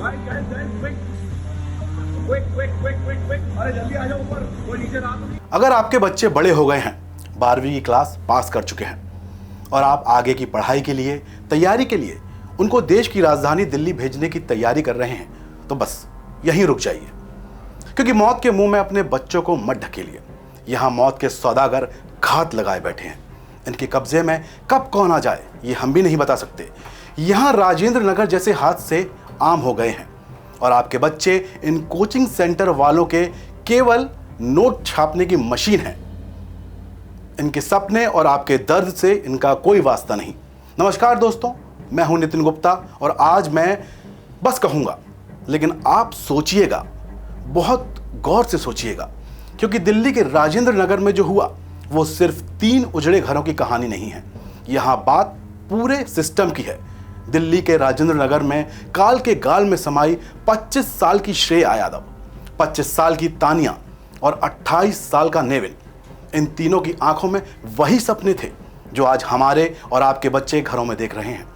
अरे जल्दी आ जाओ ऊपर, कोई नीचे ना। अगर आपके बच्चे बड़े हो गए हैं, 12वीं की क्लास पास कर चुके हैं और आप आगे की पढ़ाई के लिए, तैयारी के लिए उनको देश की राजधानी दिल्ली भेजने की तैयारी कर रहे हैं, तो बस यहीं रुक जाइए, क्योंकि मौत के मुंह में अपने बच्चों को मत ढकेलिए। यहां मौत के सौदागर घात लगाए बैठे हैं। इनके कब्जे में कब कौन आ जाए ये हम भी नहीं बता सकते। यहां राजेंद्र नगर जैसे हादसे आम हो गए हैं और आपके बच्चे इन कोचिंग सेंटर वालों के केवल नोट छापने की मशीन है। इनके सपने और आपके दर्द से इनका कोई वास्ता नहीं। नमस्कार दोस्तों, मैं हूं नितिन गुप्ता और आज मैं बस कहूंगा, लेकिन आप सोचिएगा, बहुत गौर से सोचिएगा, क्योंकि दिल्ली के राजेंद्र नगर में जो हुआ वो सिर्फ 3 उजड़े घरों की कहानी नहीं है। यहां बात पूरे सिस्टम की है। दिल्ली के राजेंद्र नगर में काल के गाल में समाई 25 साल की श्रेया यादव, 25 साल की तानिया और 28 साल का नेविन, इन तीनों की आंखों में वही सपने थे जो आज हमारे और आपके बच्चे घरों में देख रहे हैं।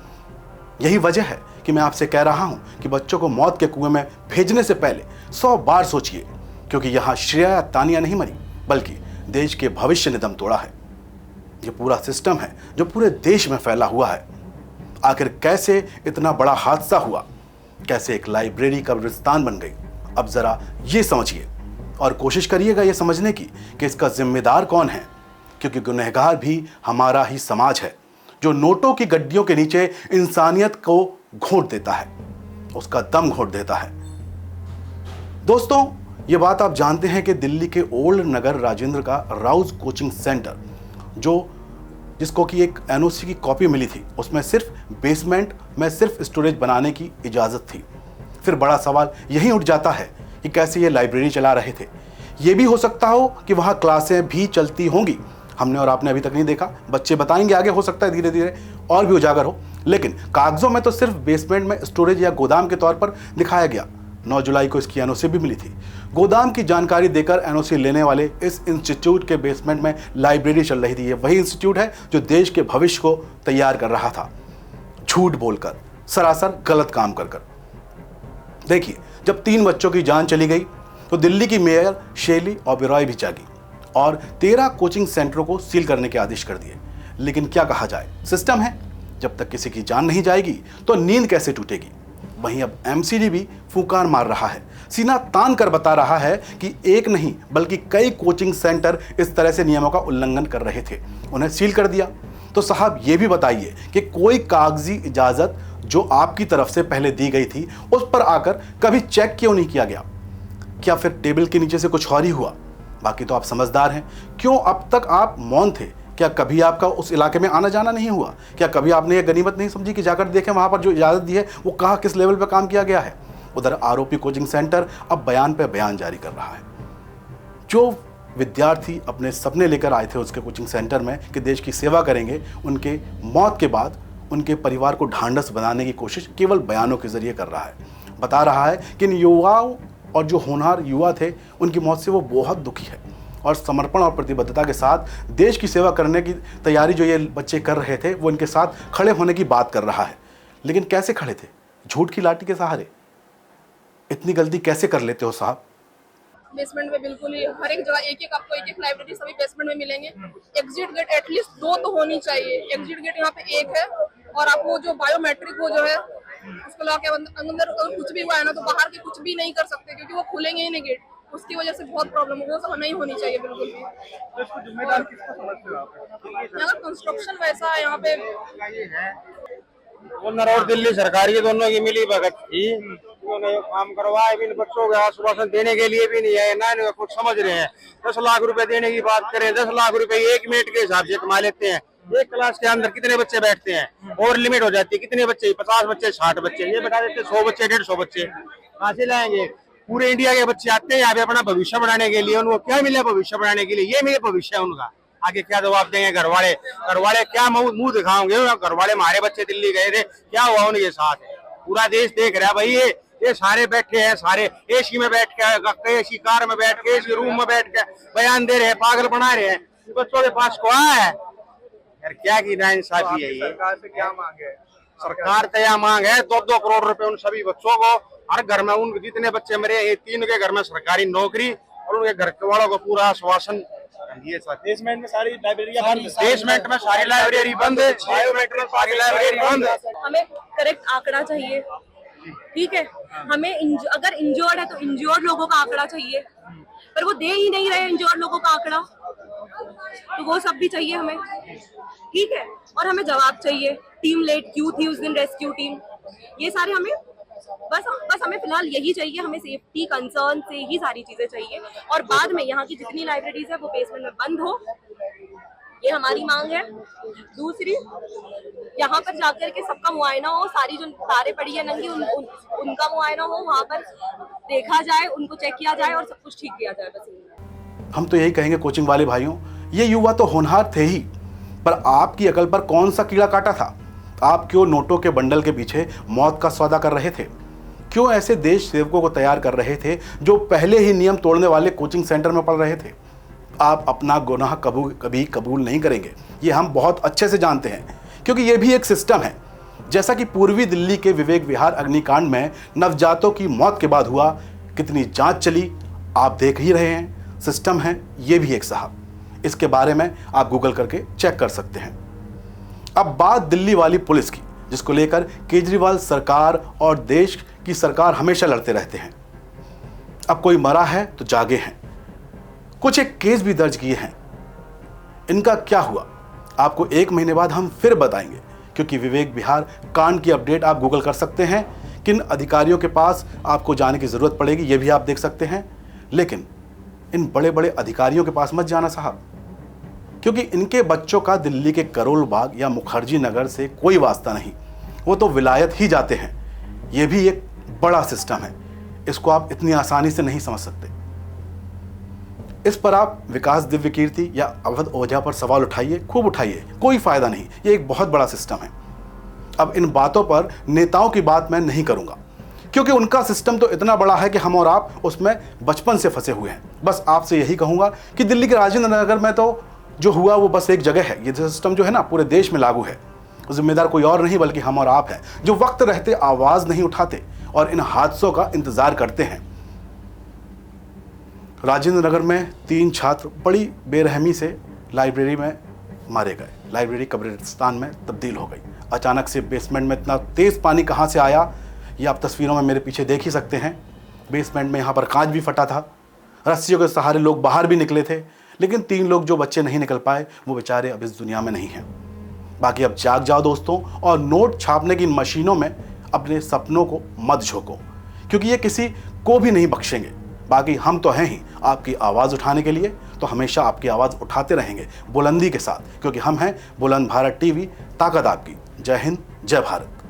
यही वजह है कि मैं आपसे कह रहा हूं कि बच्चों को मौत के कुएं में भेजने से पहले 100 बार सोचिए, क्योंकि यहां श्रेया या तानिया नहीं मरी, बल्कि देश के भविष्य ने दम तोड़ा है। ये पूरा सिस्टम है जो पूरे देश में फैला हुआ है। आखिर कैसे इतना बड़ा हादसा हुआ, कैसे एक लाइब्रेरी कब्रिस्तान बन गई, अब जरा ये समझिए और कोशिश करिएगा ये समझने की कि इसका जिम्मेदार कौन है, क्योंकि गुनहगार भी हमारा ही समाज है, जो नोटों की गड्डियों के नीचे इंसानियत को घोंट देता है, उसका दम घोंट देता है। दोस्तों, ये बात आप जानते हैं कि दिल्ली के ओल्ड नगर राजेंद्र का राउज कोचिंग सेंटर, जिसको कि एक एनओसी की कॉपी मिली थी, उसमें सिर्फ बेसमेंट में सिर्फ स्टोरेज बनाने की इजाज़त थी। फिर बड़ा सवाल यही उठ जाता है कि कैसे ये लाइब्रेरी चला रहे थे। ये भी हो सकता हो कि वहाँ क्लासें भी चलती होंगी, हमने और आपने अभी तक नहीं देखा, बच्चे बताएंगे आगे, हो सकता है धीरे धीरे और भी उजागर हो, लेकिन कागजों में तो सिर्फ बेसमेंट में स्टोरेज या गोदाम के तौर पर दिखाया गया। 9 जुलाई को इसकी एनओसी भी मिली थी। गोदाम की जानकारी देकर एनओसी लेने वाले इस इंस्टीट्यूट के बेसमेंट में लाइब्रेरी चल रही थी। ये वही इंस्टीट्यूट है जो देश के भविष्य को तैयार कर रहा था, झूठ बोलकर, सरासर गलत काम कर। देखिए, जब 3 बच्चों की जान चली गई तो दिल्ली की मेयर शैली ओबेरॉय भी जागी और 13 कोचिंग सेंटरों को सील करने के आदेश कर दिए। लेकिन क्या कहा जाए, सिस्टम है, जब तक किसी की जान नहीं जाएगी तो नींद कैसे टूटेगी। वहीं अब एमसीडी भी फूंकार मार रहा है, सीना तान कर बता रहा है कि एक नहीं बल्कि कई कोचिंग सेंटर इस तरह से नियमों का उल्लंघन कर रहे थे, उन्हें सील कर दिया। तो साहब ये भी बताइए कि कोई कागजी इजाज़त जो आपकी तरफ से पहले दी गई थी उस पर आकर कभी चेक क्यों नहीं किया गया? क्या फिर टेबल के नीचे से कुछ और ही हुआ? बाकी तो आप समझदार हैं, क्यों अब तक आप मौन थे? क्या कभी आपका उस इलाके में आना जाना नहीं हुआ? क्या कभी आपने ये गनीमत नहीं समझी कि जाकर देखें वहाँ पर जो इजाज़त दी है वो कहाँ किस लेवल पर काम किया गया है? उधर आरोपी कोचिंग सेंटर अब बयान पे बयान जारी कर रहा है। जो विद्यार्थी अपने सपने लेकर आए थे उसके कोचिंग सेंटर में कि देश की सेवा करेंगे, उनके मौत के बाद उनके परिवार को ढांढस बनाने की कोशिश केवल बयानों के जरिए कर रहा है। बता रहा है कि इन युवाओं और जो होनहार युवा थे उनकी मौत से वो बहुत दुखी है और समर्पण और प्रतिबद्धता के साथ देश की सेवा करने की तैयारी जो ये बच्चे कर रहे थे वो इनके साथ खड़े होने की बात कर रहा है। लेकिन कैसे खड़े थे? झूठ की लाठी के सहारे। इतनी गलती कैसे कर लेते हो साहब? बेसमेंट में बिल्कुल ही हर एक जगह एक आपको एक लाइब्रेरी सभी बेसमेंट में मिलेंगे। एग्जिट गेट एटलीस्ट 2 तो होनी चाहिए। एग्जिट गेट यहाँ पे 1 है और आपको जो बायोमेट्रिक वो जो है उसको ला के अंदर कुछ भी हुआ है ना तो बाहर के कुछ भी नहीं कर सकते, क्योंकि वो खुलेंगे ही नहीं गेट। उसकी वजह से बहुत प्रॉब्लम हो, वो सब नहीं होनी चाहिए बिल्कुल भी। यहाँ का कंस्ट्रक्शन वैसा है, यहाँ पे ओनर और दिल्ली सरकारी दोनों की मिली भगत थी, उन्होंने काम करवाया भी, बच्चों को आश्वासन देने के लिए भी नहीं है ना, कुछ समझ रहे हैं। 10 लाख रुपए देने की बात करें, 10 लाख रुपए 1 मिनट के हिसाब से कमा लेते हैं। एक क्लास के अंदर कितने बच्चे बैठते हैं और लिमिट हो जाती है, कितने बच्चे, 50 बच्चे, 60 बच्चे, ये बता देते 100 बच्चे, 150 बच्चे कहाँ से लाएंगे? पूरे इंडिया के बच्चे आते हैं यहाँ पे अपना भविष्य बढ़ाने के लिए। उनको क्या मिले भविष्य बढ़ाने के लिए? ये मेरे भविष्य है उनका। आगे क्या जवाब देंगे घर वाले क्या मुंह दिखाओगे? घर वाले हमारे बच्चे दिल्ली गए थे, क्या हुआ उनके साथ? पूरा देश देख रहा है भाई। ये सारे बैठे हैं, सारे एसी में बैठ के, एसी कार में बैठ के, एसी रूम में बैठ के बयान दे रहे हैं, पागल बना रहे हैं। बच्चों के पास को है यार, क्या की नाइंसाफी है ये? सरकार से क्या मांगे? सरकार से यह मांग है 2-2 करोड़ रुपए उन सभी बच्चों को हर घर में उनके जितने बच्चे मेरे ये 3 के घर में सरकारी नौकरी और उनके घर के वालों को पूरा आश्वासन दिए सर। बेसमेंट में सारी लाइब्रेरियां बंद, बेसमेंट में सारी लाइब्रेरी बंद है, बायोमेट्रिक में सारी लाइब्रेरी बंद है। हमें करेक्ट आंकड़ा चाहिए, ठीक है। हमें अगर इंजर्ड है तो इंजर्ड लोगों का आंकड़ा चाहिए, पर वो दे ही नहीं रहे इंजर्ड लोगों का आंकड़ा, तो वो सब भी चाहिए हमें, ठीक है। और हमें जवाब चाहिए, टीम लेट क्यों थी उस दिन, रेस्क्यू टीम, ये सारे हमें बस हमें फिलहाल यही चाहिए। हमें सेफ्टी कंसर्न से ही सारी चीजें चाहिए, और बाद में यहाँ की जितनी लाइब्रेरीज है वो बेसमेंट में बंद हो, ये हमारी मांग है। दूसरी, यहाँ पर जाकर के सबका मुआयना हो, सारी जो तारें पड़ी है नंगी उनका मुआयना हो, वहाँ पर देखा जाए, उनको चेक किया जाए और सब कुछ ठीक किया जाए। बस हम तो यही कहेंगे कोचिंग वाले भाइयों, ये युवा तो होनहार थे ही, पर आपकी अकल पर कौन सा कीड़ा काटा था? आप क्यों नोटों के बंडल के पीछे मौत का सौदा कर रहे थे? क्यों ऐसे देश सेवकों को तैयार कर रहे थे जो पहले ही नियम तोड़ने वाले कोचिंग सेंटर में पढ़ रहे थे? आप अपना गुनाह कभी कबूल नहीं करेंगे, ये हम बहुत अच्छे से जानते हैं, क्योंकि ये भी एक सिस्टम है। जैसा कि पूर्वी दिल्ली के विवेक विहार अग्निकांड में नवजातों की मौत के बाद हुआ, कितनी जांच चली, आप देख ही रहे हैं। सिस्टम है ये भी एक साहब, इसके बारे में आप गूगल करके चेक कर सकते हैं। अब बात दिल्ली वाली पुलिस की, जिसको लेकर केजरीवाल सरकार और देश की सरकार हमेशा लड़ते रहते हैं। अब कोई मरा है तो जागे हैं, कुछ एक केस भी दर्ज किए हैं। इनका क्या हुआ आपको 1 महीने बाद हम फिर बताएंगे, क्योंकि विवेक विहार कांड की अपडेट आप गूगल कर सकते हैं। किन अधिकारियों के पास आपको जाने की जरूरत पड़ेगी ये भी आप देख सकते हैं, लेकिन इन बड़े बड़े अधिकारियों के पास मत जाना साहब, क्योंकि इनके बच्चों का दिल्ली के करोल बाग या मुखर्जी नगर से कोई वास्ता नहीं, वो तो विलायत ही जाते हैं। ये भी एक बड़ा सिस्टम है, इसको आप इतनी आसानी से नहीं समझ सकते। इस पर आप विकास दिव्य कीर्ति या अवध ओझा पर सवाल उठाइए, खूब उठाइए, कोई फायदा नहीं, ये एक बहुत बड़ा सिस्टम है। अब इन बातों पर नेताओं की बात मैं नहीं करूंगा, क्योंकि उनका सिस्टम तो इतना बड़ा है कि हम और आप उसमें बचपन से फंसे हुए हैं। बस आपसे यही कहूंगा कि दिल्ली के राजेंद्र नगर में तो जो हुआ वो बस एक जगह है, ये सिस्टम जो है ना पूरे देश में लागू है। जिम्मेदार कोई और नहीं बल्कि हम और आप हैं, जो वक्त रहते आवाज नहीं उठाते और इन हादसों का इंतजार करते हैं। राजेंद्र नगर में 3 छात्र बड़ी बेरहमी से लाइब्रेरी में मारे गए, लाइब्रेरी कब्रिस्तान में तब्दील हो गई। अचानक से बेसमेंट में इतना तेज पानी कहां से आया ये आप तस्वीरों में मेरे पीछे देख ही सकते हैं। बेसमेंट में यहाँ पर कांच भी फटा था, रस्सियों के सहारे लोग बाहर भी निकले थे, लेकिन 3 लोग जो बच्चे नहीं निकल पाए वो बेचारे अब इस दुनिया में नहीं हैं। बाकी अब जाग जाओ दोस्तों, और नोट छापने की मशीनों में अपने सपनों को मत झोंको, क्योंकि ये किसी को भी नहीं बख्शेंगे। बाकी हम तो हैं ही आपकी आवाज़ उठाने के लिए, तो हमेशा आपकी आवाज़ उठाते रहेंगे बुलंदी के साथ, क्योंकि हम हैं बुलंद भारत टीवी, ताकत आपकी। जय हिंद, जय भारत।